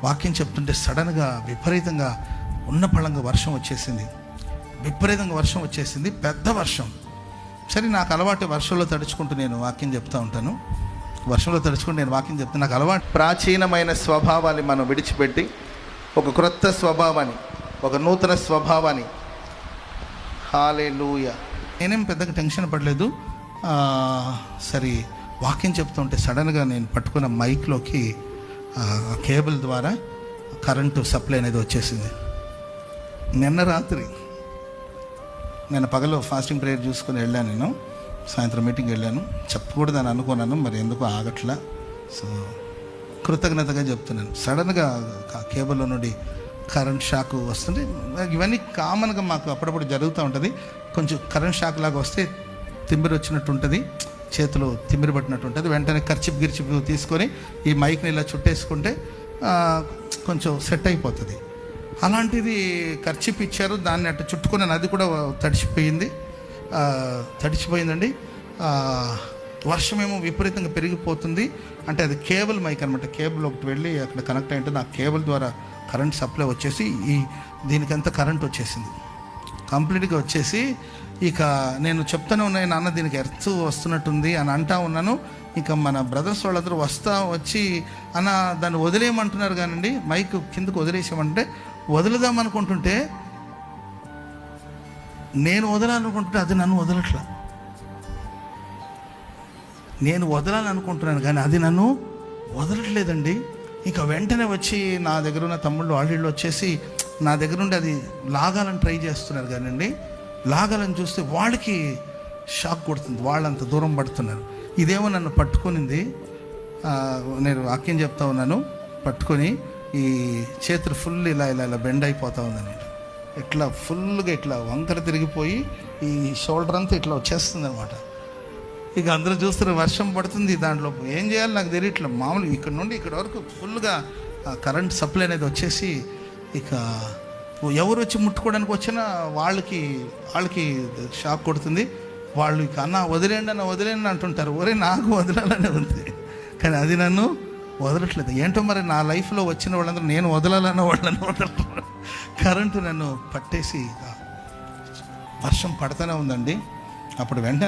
వాక్యం చెప్తుంటే సడన్గా విపరీతంగా ఉన్నపళంగా వర్షం వచ్చేసింది. విపరీతంగా వర్షం వచ్చేసింది, పెద్ద వర్షం. సరే, నాకు అలవాటు వర్షంలో తడుచుకుంటూ నేను వాక్యం చెప్తూ ఉంటాను. వర్షంలో తడుచుకుంటూ నేను వాక్యం చెప్తాను, నాకు అలవాటు. ప్రాచీనమైన స్వభావాన్ని మనం విడిచిపెట్టి ఒక క్రొత్త స్వభావాన్ని, ఒక నూతన స్వభావాన్ని. హల్లెలూయా. నేనేం పెద్దగా టెన్షన్ పడలేదు. సరే, వాక్యం చెప్తుంటే సడన్గా నేను పట్టుకున్న మైక్లోకి కేబుల్ ద్వారా కరెంటు సప్లై అనేది వచ్చేసింది. నిన్న రాత్రి నేను పగలు ఫాస్టింగ్ ప్రేయర్ చూసుకొని వెళ్ళాను. నేను సాయంత్రం మీటింగ్ వెళ్ళాను. చెప్పకూడదని అనుకున్నాను, మరి ఎందుకు ఆగట్లా. సో కృతజ్ఞతగా చెప్తున్నాను. సడన్గా కేబుల్లో నుండి కరెంట్ షాక్ వస్తుంది. ఇవన్నీ కామన్గా మాకు అప్పుడప్పుడు జరుగుతూ ఉంటుంది. కొంచెం కరెంట్ షాక్ లాగా వస్తే తిమ్మిరి వచ్చినట్టు ఉంటుంది, చేతిలో తిమ్మిరి పట్టినట్టు ఉంటుంది. వెంటనే కర్చిప్ తీసుకొని ఈ మైక్ని ఇలా చుట్టేసుకుంటే కొంచెం సెట్ అయిపోతుంది. అలాంటిది కర్చిప్ ఇచ్చారు, దాన్ని అట్టు చుట్టుకున్నాను. అది కూడా తడిచిపోయిందండి. వర్షమేమో విపరీతంగా పెరిగిపోతుంది. అంటే అది కేబుల్ మైక్ అనమాట. కేబుల్ ఒకటి వెళ్ళి అక్కడ కనెక్ట్ అయి ఉంటుంది. ఆ కేబుల్ ద్వారా కరెంట్ సప్లై వచ్చేసి దీనికంతా కరెంట్ వచ్చేసింది, కంప్లీట్గా వచ్చేసి. ఇక నేను చెప్తూనే ఉన్నాయి, నాన్న దీనికి ఎర్త్ వస్తున్నట్టుంది అని అంటా ఉన్నాను. ఇక మన బ్రదర్స్ వాళ్ళందరూ వచ్చి అన్న దాన్ని వదిలేయమంటున్నారు కానండి, మైక్ కిందకు వదిలేసామంటే వదులుదామనుకుంటుంటే, నేను వదలాలనుకుంటుంటే అది నన్ను వదలట్లా. నేను వదలాలనుకుంటున్నాను కానీ అది నన్ను వదలట్లేదండి. ఇంకా వెంటనే వచ్చి నా దగ్గర ఉన్న తమ్ముళ్ళు వాళ్ళు వచ్చేసి నా దగ్గర నుండి అది లాగాలని ట్రై చేస్తున్నారు కానండి, లాగాలని చూస్తే వాళ్ళకి షాక్ కొడుతుంది, వాళ్ళంత దూరం పడుతున్నారు. ఇదేమో నన్ను పట్టుకునింది. నేను వాక్యం చెప్తా ఉన్నాను, పట్టుకొని ఈ చేతులు ఫుల్ ఇలా ఇలా ఇలా బెండ్ అయిపోతా ఉందని, ఇట్లా ఫుల్గా ఇట్లా వంకర తిరిగిపోయి ఈ షోల్డర్ అంతా ఇట్లా వచ్చేస్తుంది అనమాట. ఇక అందరూ చూస్తారు, వర్షం పడుతుంది, దాంట్లో ఏం చేయాలి నాకు తెలియట్లేదు. మామూలుగా ఇక్కడ నుండి ఇక్కడ వరకు ఫుల్గా కరెంట్ సప్లై అనేది వచ్చేసి, ఇక ఎవరు వచ్చి ముట్టుకోవడానికి వచ్చినా వాళ్ళకి షాక్ కొడుతుంది. వాళ్ళు ఇక అన్న వదిలేండి అంటుంటారు. ఒరే, నాకు వదలాలనే ఉంది కానీ అది నన్ను వదలట్లేదు. ఏంటో మరి నా లైఫ్లో వచ్చిన వాళ్ళందరూ నేను వదలాలన్న వాళ్ళని వదలరు. కరెంటు నన్ను పట్టేసి వర్షం పడుతూనే ఉందండి. అప్పుడు వెంటనే